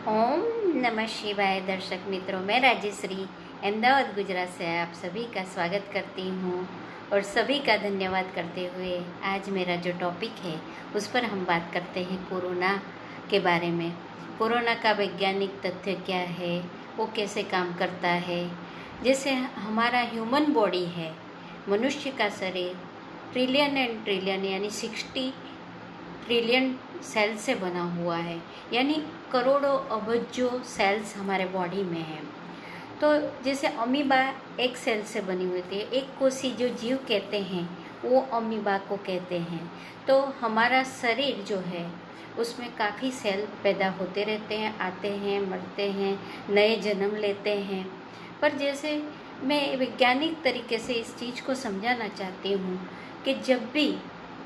ओम नमः शिवाय। दर्शक मित्रों, मैं राजेश्री अहमदाबाद गुजरात से आप सभी का स्वागत करती हूँ और सभी का धन्यवाद करते हुए आज मेरा जो टॉपिक है उस पर हम बात करते हैं कोरोना के बारे में। कोरोना का वैज्ञानिक तथ्य क्या है, वो कैसे काम करता है। जैसे हमारा ह्यूमन बॉडी है, मनुष्य का शरीर ट्रिलियन एंड ट्रिलियन यानी 60 ट्रिलियन सेल से बना हुआ है, यानी करोड़ों अबजों सेल्स हमारे बॉडी में हैं। तो जैसे अमीबा एक सेल से बनी हुई थी, एक कोशी जो जीव कहते हैं वो अमीबा को कहते हैं। तो हमारा शरीर जो है उसमें काफ़ी सेल पैदा होते रहते हैं, आते हैं, मरते हैं, नए जन्म लेते हैं। पर जैसे मैं वैज्ञानिक तरीके से इस चीज़ को समझाना चाहती हूँ कि जब भी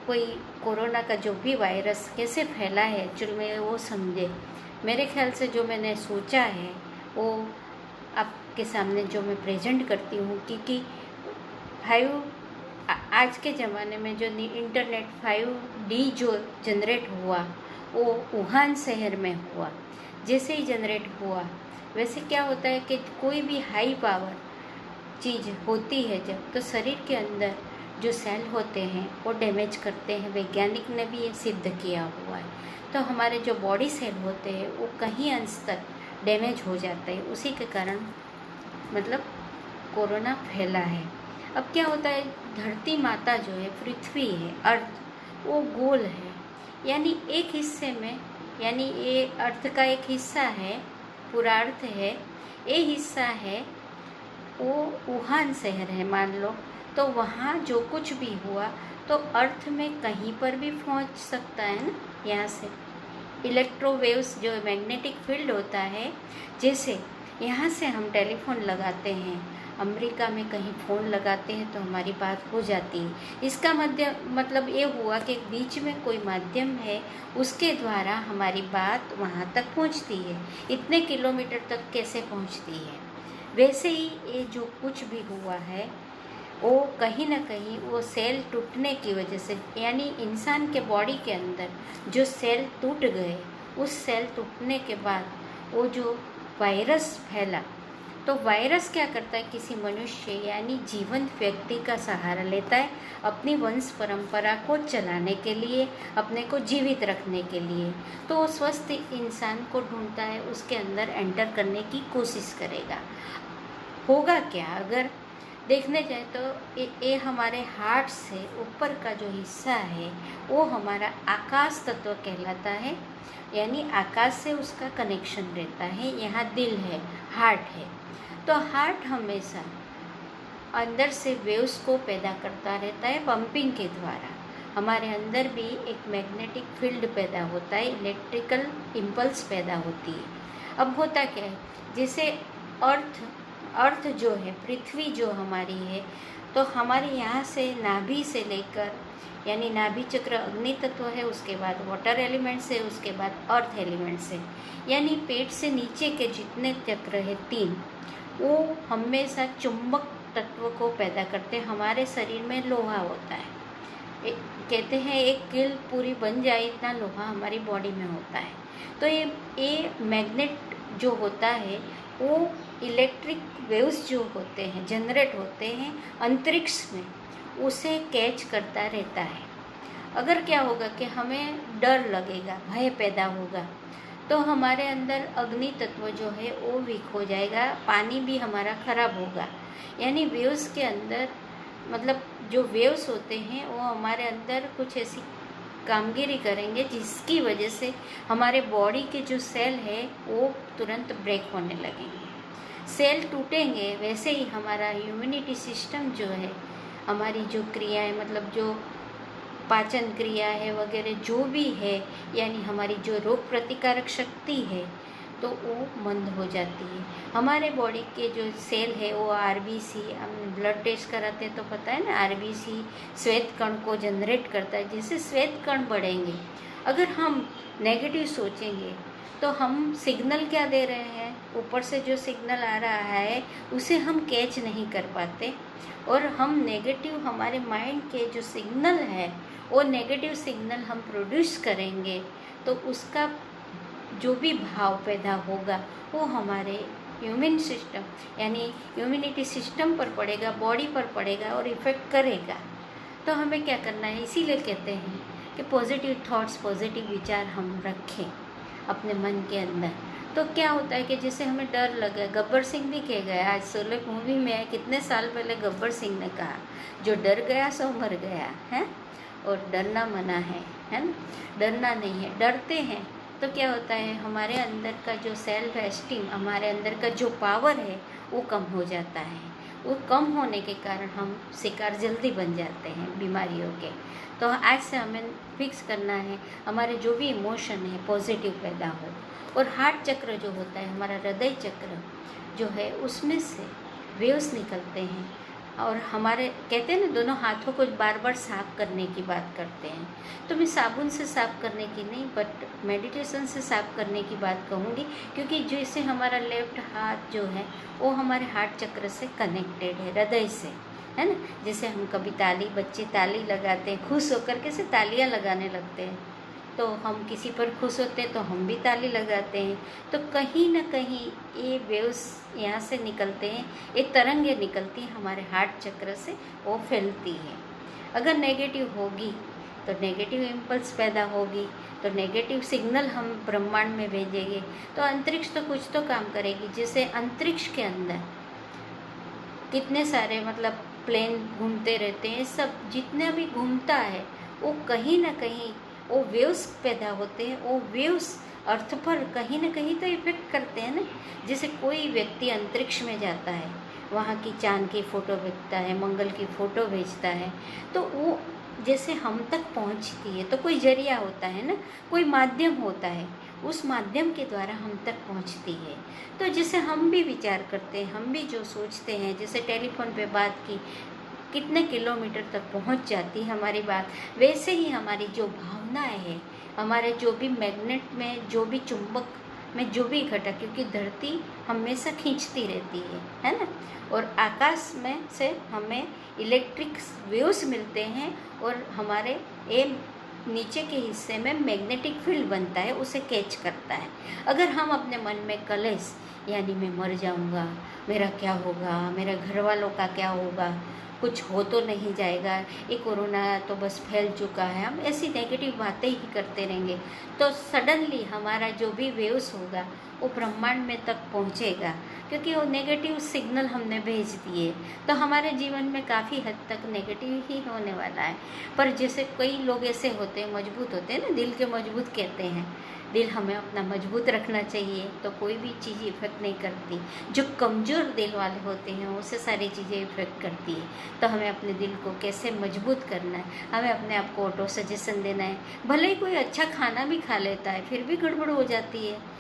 कोई कोरोना का जो भी वायरस कैसे फैला है एक्चुअल में वो समझे। मेरे ख्याल से जो मैंने सोचा है वो आपके सामने जो मैं प्रेजेंट करती हूँ, क्योंकि आज के ज़माने में जो इंटरनेट 5D जो जनरेट हुआ वो वुहान शहर में हुआ। जैसे ही जनरेट हुआ वैसे क्या होता है कि कोई भी हाई पावर चीज़ होती है जब, तो शरीर के अंदर जो सेल होते हैं वो डैमेज करते हैं। वैज्ञानिक ने भी ये सिद्ध किया हुआ है। तो हमारे जो बॉडी सेल होते हैं वो कहीं अंश तक डैमेज हो जाते हैं, उसी के कारण मतलब कोरोना फैला है। अब क्या होता है, धरती माता जो है, पृथ्वी है, अर्थ, वो गोल है, यानी एक हिस्से में, यानी ये अर्थ का एक हिस्सा है, पूरा अर्थ है, ये हिस्सा है वो वुहान शहर है मान लो। तो वहाँ जो कुछ भी हुआ तो अर्थ में कहीं पर भी पहुँच सकता है ना। यहाँ से इलेक्ट्रोवेव्स जो मैग्नेटिक फील्ड होता है, जैसे यहाँ से हम टेलीफोन लगाते हैं, अमेरिका में कहीं फ़ोन लगाते हैं तो हमारी बात हो जाती है। इसका मतलब ये हुआ कि बीच में कोई माध्यम है, उसके द्वारा हमारी बात वहाँ तक पहुँचती है। इतने किलोमीटर तक कैसे पहुँचती है। वैसे ही ये जो कुछ भी हुआ है वो कहीं ना कहीं वो सेल टूटने की वजह से, यानी इंसान के बॉडी के अंदर जो सेल टूट गए, उस सेल टूटने के बाद वो जो वायरस फैला, तो वायरस क्या करता है, किसी मनुष्य यानी जीवंत व्यक्ति का सहारा लेता है अपनी वंश परंपरा को चलाने के लिए, अपने को जीवित रखने के लिए। तो वो स्वस्थ इंसान को ढूंढता है, उसके अंदर एंटर करने की कोशिश करेगा। होगा क्या, अगर देखने जाए तो ये हमारे हार्ट से ऊपर का जो हिस्सा है वो हमारा आकाश तत्व कहलाता है, यानी आकाश से उसका कनेक्शन रहता है। यहाँ दिल है, हार्ट है। तो हार्ट हमेशा अंदर से वेव्स को पैदा करता रहता है पंपिंग के द्वारा। हमारे अंदर भी एक मैग्नेटिक फील्ड पैदा होता है, इलेक्ट्रिकल इम्पल्स पैदा होती है। अब होता क्या है, जैसे अर्थ जो है, पृथ्वी जो हमारी है, तो हमारे यहाँ से नाभि से लेकर, यानी नाभि चक्र अग्नि तत्व है, उसके बाद वाटर एलिमेंट्स है, उसके बाद अर्थ एलिमेंट्स है, यानी पेट से नीचे के जितने चक्र है 3, वो हमेशा चुंबक तत्व को पैदा करते हैं। हमारे शरीर में लोहा होता है, कहते हैं एक कील पूरी बन जाए इतना लोहा हमारी बॉडी में होता है। तो ये मैग्नेट जो होता है वो इलेक्ट्रिक वेव्स जो होते हैं, जनरेट होते हैं अंतरिक्ष में, उसे कैच करता रहता है। अगर क्या होगा कि हमें डर लगेगा, भय पैदा होगा, तो हमारे अंदर अग्नि तत्व जो है वो वीक हो जाएगा, पानी भी हमारा खराब होगा। यानी वेव्स के अंदर, मतलब जो वेव्स होते हैं वो हमारे अंदर कुछ ऐसी कामगिरी करेंगे जिसकी वजह से हमारे बॉडी के जो सेल है वो तुरंत ब्रेक होने लगेंगे, सेल टूटेंगे। वैसे ही हमारा इम्यूनिटी सिस्टम जो है, हमारी जो क्रियाएं, मतलब जो पाचन क्रिया है वगैरह जो भी है, यानी हमारी जो रोग प्रतिकारक शक्ति है, तो वो मंद हो जाती है। हमारे बॉडी के जो सेल है वो आरबीसी, हम ब्लड टेस्ट कराते हैं तो पता है ना, आरबीसी श्वेत कण को जनरेट करता है। जैसे श्वेत कण बढ़ेंगे, अगर हम नेगेटिव सोचेंगे तो हम सिग्नल क्या दे रहे हैं, ऊपर से जो सिग्नल आ रहा है उसे हम कैच नहीं कर पाते, और हम नेगेटिव, हमारे माइंड के जो सिग्नल है वो नेगेटिव सिग्नल हम प्रोड्यूस करेंगे, तो उसका जो भी भाव पैदा होगा वो हमारे ह्यूमन सिस्टम यानी इम्यूनिटी सिस्टम पर पड़ेगा, बॉडी पर पड़ेगा और इफ़ेक्ट करेगा। तो हमें क्या करना है, इसीलिए कहते हैं कि पॉजिटिव थॉट्स, पॉजिटिव विचार हम रखें अपने मन के अंदर। तो क्या होता है कि जैसे हमें डर लगा, गब्बर सिंह भी कह गया, आज शोले मूवी में कितने साल पहले गब्बर सिंह ने कहा, जो डर गया सो मर गया है, और डरना मना है ना, डरना नहीं है। डरते हैं तो क्या होता है, हमारे अंदर का जो सेल्फ एस्टीम, हमारे अंदर का जो पावर है वो कम हो जाता है। वो कम होने के कारण हम शिकार जल्दी बन जाते हैं बीमारियों के। तो आज से हमें फिक्स करना है हमारे जो भी इमोशन है पॉजिटिव पैदा हो। और हार्ट चक्र जो होता है, हमारा हृदय चक्र जो है, उसमें से वेव्स निकलते हैं। और हमारे कहते हैं ना, दोनों हाथों को बार बार साफ करने की बात करते हैं। तो मैं साबुन से साफ करने की नहीं, बट मेडिटेशन से साफ करने की बात कहूँगी, क्योंकि जैसे हमारा लेफ्ट हाथ जो है वो हमारे हार्ट चक्र से कनेक्टेड है, हृदय से, है ना। जैसे हम कभी बच्चे ताली लगाते हैं, खुश होकर के से तालियां लगाने लगते हैं, तो हम किसी पर खुश होते हैं तो हम भी ताली लगाते हैं। तो कहीं ना कहीं ये वेव्स यहाँ से निकलते हैं, ये तरंगें निकलती हैं हमारे हार्ट चक्र से, वो फैलती है। अगर नेगेटिव होगी तो नेगेटिव इम्पल्स पैदा होगी, तो नेगेटिव सिग्नल हम ब्रह्मांड में भेजेंगे, तो अंतरिक्ष तो कुछ तो काम करेगी। जैसे अंतरिक्ष के अंदर कितने सारे मतलब प्लेन घूमते रहते हैं, सब जितना भी घूमता है वो कहीं ना कहीं वो वेव्स पैदा होते हैं। वो वेव्स अर्थ पर कहीं ना कहीं तो इफेक्ट करते हैं ना। जैसे कोई व्यक्ति अंतरिक्ष में जाता है, वहाँ की चांद की फ़ोटो भेजता है, मंगल की फ़ोटो भेजता है, तो वो जैसे हम तक पहुँचती है, तो कोई जरिया होता है ना, कोई माध्यम होता है, उस माध्यम के द्वारा हम तक पहुँचती है। तो जैसे हम भी विचार करते हैं, हम भी जो सोचते हैं, जैसे टेलीफोन पे बात की, कितने किलोमीटर तक पहुंच जाती है हमारी बात, वैसे ही हमारी जो भावनाएं हैं, हमारे जो भी मैग्नेट में, जो भी चुंबक में जो भी घटक, क्योंकि धरती हमेशा खींचती रहती है ना, और आकाश में से हमें इलेक्ट्रिक वेव्स मिलते हैं, और हमारे ये नीचे के हिस्से में मैग्नेटिक फील्ड बनता है, उसे कैच करता है। अगर हम अपने मन में कलेश, यानी मैं मर जाऊंगा, मेरा क्या होगा, मेरे घर वालों का क्या होगा, कुछ हो तो नहीं जाएगा, ये कोरोना तो बस फैल चुका है, हम ऐसी नेगेटिव बातें ही करते रहेंगे, तो सडनली हमारा जो भी वेव्स होगा वो ब्रह्मांड में तक पहुंचेगा, क्योंकि वो नेगेटिव सिग्नल हमने भेज दिए। तो हमारे जीवन में काफ़ी हद तक नेगेटिव ही होने वाला है। पर जैसे कई लोग ऐसे होते हैं, मजबूत होते हैं ना, दिल के मजबूत कहते हैं, दिल हमें अपना मजबूत रखना चाहिए, तो कोई भी चीज़ इफ़ेक्ट नहीं करती। जो कमज़ोर दिल वाले होते हैं उससे सारी चीज़ें इफ़ेक्ट करती है। तो हमें अपने दिल को कैसे मजबूत करना है, हमें अपने आप को ऑटो सजेशन देना है। भले ही कोई अच्छा खाना भी खा लेता है, फिर भी गड़बड़ हो जाती है।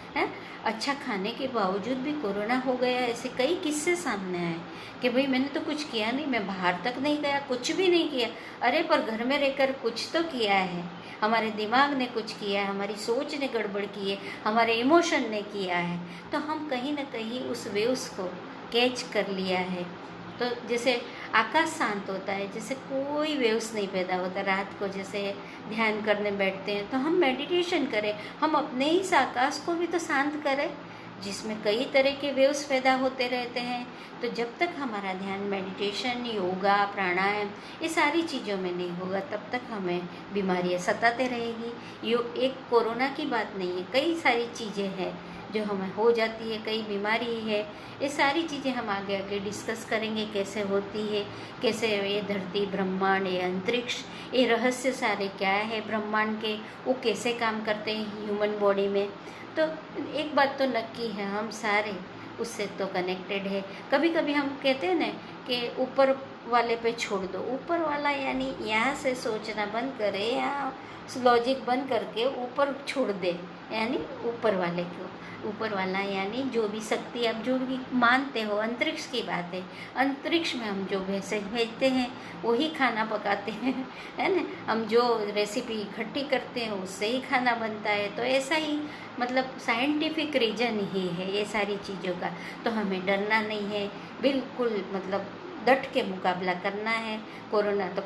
अच्छा खाने के बावजूद भी कोरोना हो गया, ऐसे कई किस्से सामने आए कि भाई मैंने तो कुछ किया नहीं, मैं बाहर तक नहीं गया, कुछ भी नहीं किया। अरे पर घर में रहकर कुछ तो किया है, हमारे दिमाग ने कुछ किया है, हमारी सोच ने गड़बड़ की है, हमारे इमोशन ने किया है, तो हम कहीं ना कहीं उस वेव्स को कैच कर लिया है। तो जैसे आकाश शांत होता है, जैसे कोई वेव्स नहीं पैदा होता, रात को जैसे ध्यान करने बैठते हैं तो हम मेडिटेशन करें, हम अपने ही इस आकाश को भी तो शांत करें जिसमें कई तरह के वेव्स पैदा होते रहते हैं। तो जब तक हमारा ध्यान मेडिटेशन, योगा, प्राणायाम ये सारी चीज़ों में नहीं होगा, तब तक हमें बीमारियां सताते रहेगी। यो एक कोरोना की बात नहीं है, कई सारी चीज़ें हैं जो हमें हो जाती है, कई बीमारी है। ये सारी चीज़ें हम आगे आगे डिस्कस करेंगे, कैसे होती है, कैसे ये धरती, ब्रह्मांड, ये अंतरिक्ष, ये रहस्य सारे क्या है ब्रह्मांड के, वो कैसे काम करते हैं ह्यूमन बॉडी में। तो एक बात तो नक्की है, हम सारे उससे तो कनेक्टेड है। कभी कभी हम कहते हैं ना कि ऊपर वाले पे छोड़ दो, ऊपर वाला यानी यहाँ से सोचना बंद करे, यहाँ लॉजिक बंद करके ऊपर छोड़ दे, यानी ऊपर वाले को, ऊपर वाला यानी जो भी शक्ति आप जो भी मानते हो, अंतरिक्ष की बात है। अंतरिक्ष में हम जो मैसेज भेजते हैं वही खाना पकाते हैं, है ना। हम जो रेसिपी इकट्ठी करते हैं उससे ही खाना बनता है। तो ऐसा ही मतलब साइंटिफिक रीजन ही है ये सारी चीज़ों का। तो हमें डरना नहीं है, बिल्कुल मतलब डट के मुकाबला करना है। कोरोना तो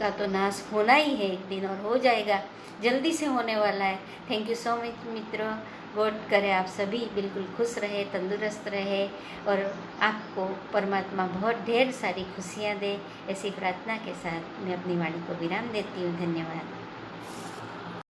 का तो नाश होना ही है एक दिन, और हो जाएगा, जल्दी से होने वाला है। थैंक यू सो मच मित्रों। गॉड करे आप सभी बिल्कुल खुश रहे, तंदुरुस्त रहे और आपको परमात्मा बहुत ढेर सारी खुशियाँ दे। ऐसी प्रार्थना के साथ मैं अपनी वाणी को विराम देती हूँ। धन्यवाद।